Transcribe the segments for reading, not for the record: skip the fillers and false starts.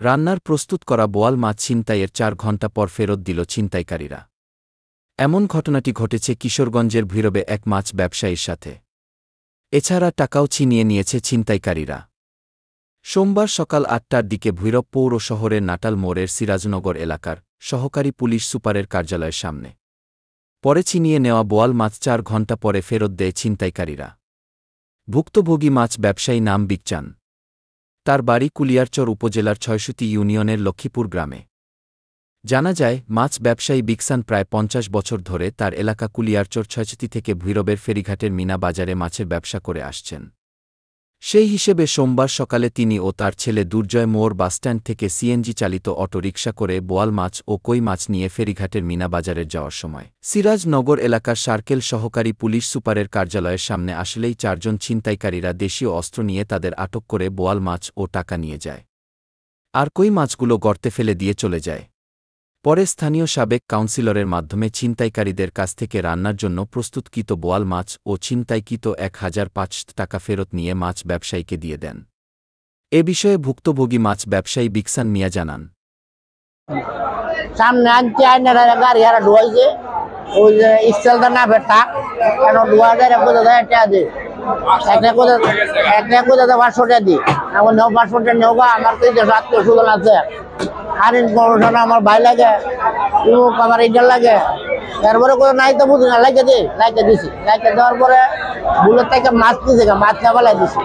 রান্নার প্রস্তুত করা বোয়াল মাছ ছিনতাইয়ের ৪ ঘণ্টা পর ফেরত দিল ছিনতাইকারীরা। এমন ঘটনাটি ঘটেছে কিশোরগঞ্জের ভৈরবে এক মাছ ব্যবসায়ীর সাথে। এছাড়া টাকাও ছিনিয়ে নিয়েছে ছিনতাইকারীরা। সোমবার সকাল ৮টার দিকে ভৈরব পৌর শহরের নাটাল মোড়ের সিরাজনগর এলাকার সহকারী পুলিশ সুপারের কার্যালয়ের সামনে পরে ছিনিয়ে নেওয়া বোয়াল মাছ ৪ ঘণ্টা পরে ফেরত দেয় ছিনতাইকারীরা। ভুক্তভোগী মাছ ব্যবসায়ী নাম বিকচান। তার বাড়ি কুলিয়ারচর উপজেলার ৬০০ ইউনিয়নের লক্ষ্মীপুর গ্রামে। জানা যায়, মাছ ব্যবসায়ী বিকসান প্রায় ৫০ বছর ধরে তার এলাকা কুলিয়ারচর ৬০ থেকে ভৈরবের ফেরিঘাটের মিনা বাজারে মাছের ব্যবসা করে আসছেন। সেই হিসেবে সোমবার সকালে তিনি ও তার ছেলে দুর্জয় মোড় বাসস্ট্যান্ড থেকে সিএনজি চালিত অটো রিকশা করে বোয়াল মাছ ও কই মাছ নিয়ে ফেরিঘাটের মিনা বাজারে যাওয়ার সময় সিরাজনগর এলাকার সার্কেল সহকারী পুলিশ সুপারের কার্যালয়ের সামনে আসলেই ৪ জন ছিনতাইকারীরা দেশীয় অস্ত্র নিয়ে তাদের আটক করে বোয়াল মাছ ও টাকা নিয়ে যায়। আর কই মাছগুলো গর্তে ফেলে দিয়ে চলে যায়। পরে স্থানীয় সাবেক কাউন্সিলরের মাধ্যমে ছিনতাইকারীদের কাছ থেকে রান্নার জন্য প্রস্তুতকৃত বোয়াল মাছ ও ছিনতাইকৃত ১,৫০০ টাকা ফেরত নিয়ে মাছ ব্যবসায়ীকে দিয়ে দেন। এ বিষয়ে ভুক্তভোগী মাছ ব্যবসায়ী বিকসান মিয়া জানান, সামনে আনতে আইনারা গাড়ি হারা ঢুয়াইছে, ওই যে স্টাইলটা না বেটা কেন ঢুয়া যায় কোথা যায় এটা দিয়ে একটা কোথা ৫০০ টাকা দিই। এখন নেও ৫০০ টাকা নেওয়া আমার তো আত্মীয় সুজন আছে, আর ইনফরমেশন আমার ভাই লাগে, আমার ইন্টার লাগে। তারপরে কোনো নাই তো বুঝি না, লাইকে দিছি। লাইকে দেওয়ার পরে বুলের থেকে মাছ দিয়েছে, মাছ চাপালাই দিছি।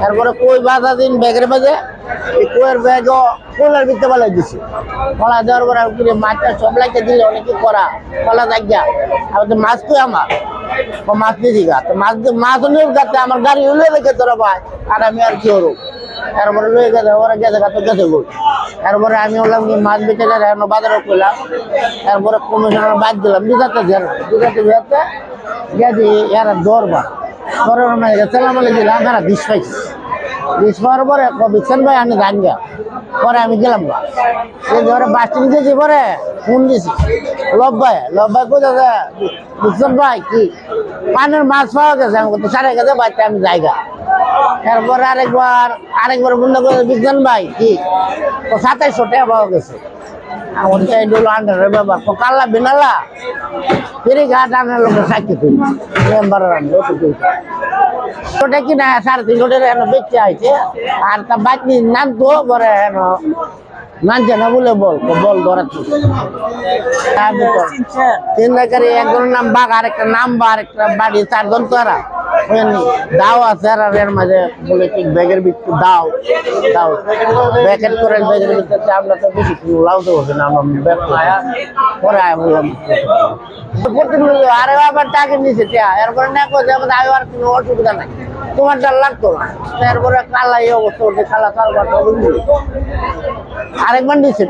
তারপরে কই বাধা দিন ব্যাগের বাজে, এই কইয়ের ব্যাগও কোলার ভিতরে পালাই দিছি। কলা দেওয়ার পরে মাছটা সব লাইকে দিলে অনেকে করা কলা দেখা আমাদের মাছ কই আমার মাছ দিয়েছি গা, তো মাছ নিয়ে গাতে আমার গাড়ি উলে রেখে তোরা ভাই, আর আমি আর কি করবো। তারপরে লয়ে গেছে ওরা গেছে গাতে গেছে গো। তারপরে আমি বললাম কি মাছ বেঁচে গেছে বাজারে করলাম। তারপরে কমিশনার বাদ দিলাম দুটাতে গেছি এরা দরবার সালাম দিলাম, এরা ২০ পাইছি। ২০ পাওয়ার পরে বিকসান ভাই আমি গান গা পরে আমি গেলাম গা ধরে বাস স্ট্যান্ড গেছি, পরে ফোন দিছি লব ভাই কোথায় বিকসান ভাই কি পানের মাছ পাওয়া গেছে, আমি কত সাড়ে গেছে বাড়িতে আমি জায়গা। এরপরে আরেকবার বন্ধ করে বিকসান ভাই কি ২৭০০ টাকা পাওয়া গেছে। আমার হলো আন্ডারের ব্যাপার কাল্লা বিনালা ফেরিঘাট আনার লোকের সাক্ষী তুই মেম্বারের ওটা কি না ৩৫০ টাকা বেচতে আইছে। আর তা বাকি নাম তো পরে মানছে না বলে বল ধরার চিন্তাকারী একজনের নাম বাঘ, আরেকটা নাম বা আরেকটা বাড়ি, ৪ জন তো এরা দাও আছে। আর এর মাঝে বলে ঠিক ব্যাগের ভিতরে দাও ব্যাকেট করেন ব্যাগের ভিতরে আমরা তো বেশি লাউতে বসে না আমরা পরে বললাম আরে আবার টাকা নিচে এরপরে না করছে আমাদের আর কোনো অসুবিধা নাই, তোমার ডাল লাগতো না। এরপরে কালা এই অবস্থা হচ্ছে, কালা আরেকবার নিচে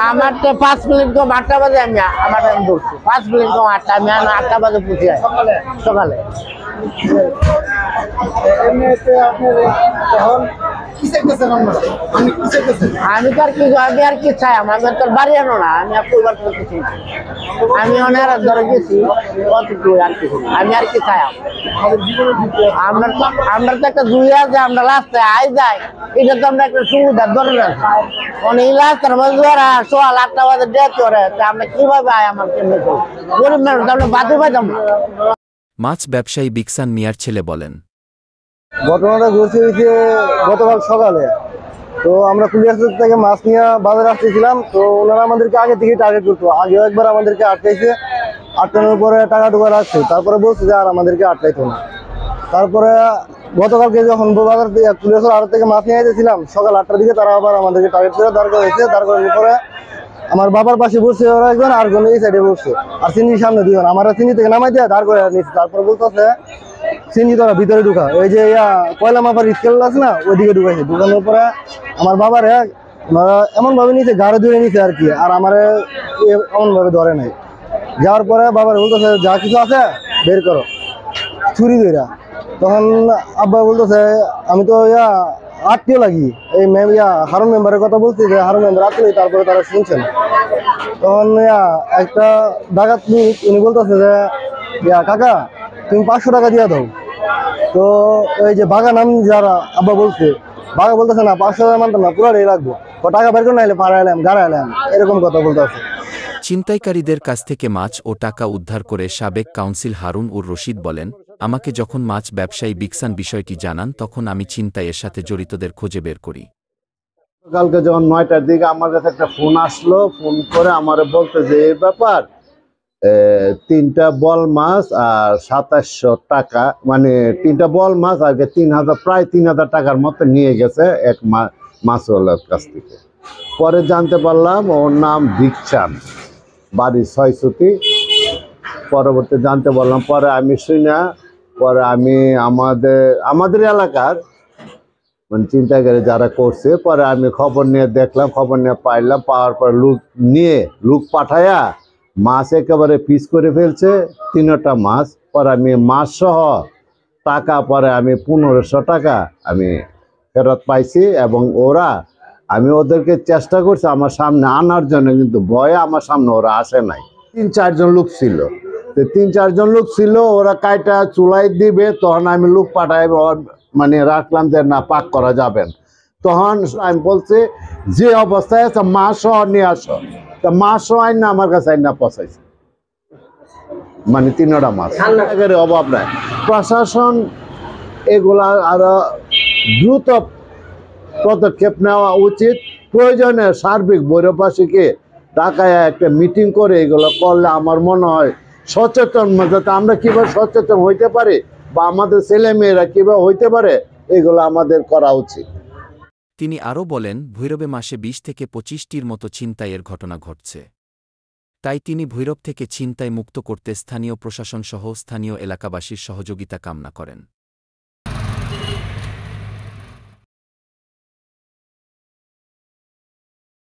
আমার তো ৫ মিনিট কম ৮টা বাজে আমি আমার ধরছি 5 মিনিট কম ৮টা, আমি ৮টা বাজে পুষি সকালে। আমি আর কি চাই, আমি তোর বাড়ি আনো না, আমি আর পরিবার করতেছি, আমি অনেক ধরে গেছি আমি আর কি চাই। আমরা তো একটা দুই আছে, আমরা রাস্তায় আই যাই, এটা তো আমরা একটা সুবিধার ধরে রাখি। অনেক রাস্তার মধ্যে সোয়াল ৮টা বাজে ডেট করে, আমরা কিভাবে আয় আমার কেমনি করি গরিব মানুষ আমরা বাদে পাইতাম না। মাছ ব্যবসায়ী বিকসান মিয়ার ছেলে বলেন, ঘটনাটা ঘটছে গতকাল সকালে। তো আমরা কুলিয়ারচর থেকে মাছ নিয়ে বাজারে আসতেছিলাম, তো ওনারা আমাদেরকে আগে থেকে টার্গেট করতো। আগেও একবার আমাদেরকে আটকাইছে, আটকানোর পরে টাকা টুকা রাখছে, তারপরে বলছে যে আর আমাদেরকে আটকাইতো না। তারপরে গতকালকে যখন বাজার কুলিয়ারচর আড়ত থেকে মাছ নিয়ে যেতেছিলাম সকাল ৮টার দিকে, তারা আবার আমাদেরকে টার্গেট করে দাঁড় করেছে। দাঁড় করানোর পরে আমার বাবার পাশে বসছে ওরা একজন, আর জন এই সাইডে বসছে, আর চিনির সামনে দুজন। আমার চিনি থেকে নামাই দিয়ে দাঁড় করে নিচ্ছে। তারপরে বলতেছে চিনি তোরা ভিতরে ঢুকা, ওই যে কয়লা মাপার স্কেল আছে না ওইদিকে ঢুকাইছে। ঢুকানোর পরে আমার বাবার এমন ভাবে নিচে গাড়ি ধরে নিছে আর কি, আর আমার এমন ভাবে ধরে নাই। যাওয়ার পরে বাবার বলতেছে যা কিছু আছে বের করো ছুরি ধরা। তখন আব্বা বলতেছে আমি তো আত্মীয় লাগি, এই হারুন মেম্বারের কথা বলছি যে হারুন মেম্বার আত্মীয়। তারপরে তারা শুনছেন, তখন একটা ডাকাত উনি বলতেছে যে কাকা তুমি 500 টাকা দিয়া দাও। তো ওই যে বাগা নাম যারা আব্বা বলছে, বাগা বলতেছে না 500 টাকা মানতাম না, পুরাটাই লাগবো, টাকা বের করে নাইলে পাড়াইলাম গাড়াইলাম, এরকম কথা বলতেছে। ছিনতাইকারীদের কাছ থেকে মাছ ও টাকা উদ্ধার করে সাবেক কাউন্সিল হারুন উর রশিদ বলেন, আমাকে যখন মাছ ব্যবসায়ী বিকসান বিষয়টি জানান তখন আমি ছিনতাইয়ের সাথে জড়িতদের খুঁজে বের করি। কালকে যখন 9টার দিকে আমার কাছে একটা ফোন আসলো, ফোন করে আমারে বলতে যে এই ব্যাপার 3টা বল মাছ আর 2700 টাকা, মানে 3টা বল মাছ আর 3000, প্রায় 3000 টাকার মতো নিয়ে গেছে এক মাছওয়ালার কাছ থেকে। পরে জানতে পারলাম ওর নাম বিকসান, বাড়ি 6 পরবর্তী জানতে পারলাম। পরে আমি শুনে পরে আমি আমাদের এলাকার মানে ছিনতাইকারী যারা করছে, পরে আমি খবর নিয়ে দেখলাম, খবর নিয়ে পাওয়ার পর লোক পাঠায়া মাছ একেবারে পিস করে ফেলছে 3টা মাছ। পরে আমি মাছ সহ টাকা পরে আমি 1500 টাকা আমি ফেরত পাইছি। এবং আমি ওদেরকে চেষ্টা করছি আমার সামনে আনার জন্য, কিন্তু ভয়ে আমার সামনে ওরা আসে নাই। 3-4 জন লোক ছিল, তো 3-4 জন লোক ছিল, ওরা কাইটা চুলাই দিবে, তখন আমি লোক পাঠাই মানে রাখলাম যে না পাক করা যাবেন। তখন আমি বলছি যে অবস্থায় আছে মাছ সহ নিয়ে আসো, তা মাছ সহ আইন না আমার কাছে আইন না পচাইছে, মানে 3টা মাছ। অভাব নাই, প্রশাসন এগুলা আরো দ্রুত পদক্ষেপ নেওয়া উচিত। প্রয়োজনে সার্বিক বৈরবাসীকে ঢাকায় একটা মিটিং করে এগুলো করলে আমার মনে হয় সচেতন, যাতে আমরা কিভাবে সচেতন হইতে পারি বা আমাদের ছেলে মেয়েরা কিভাবে হইতে পারে, এগুলো আমাদের করা উচিত। তিনি আরও বলেন, ভৈরবে মাসে 20 থেকে 25টির মতো ছিনতাইয়ের ঘটনা ঘটছে। তাই তিনি ভৈরব থেকে ছিনতাই মুক্ত করতে স্থানীয় প্রশাসনসহ স্থানীয় এলাকাবাসীর সহযোগিতা কামনা করেন।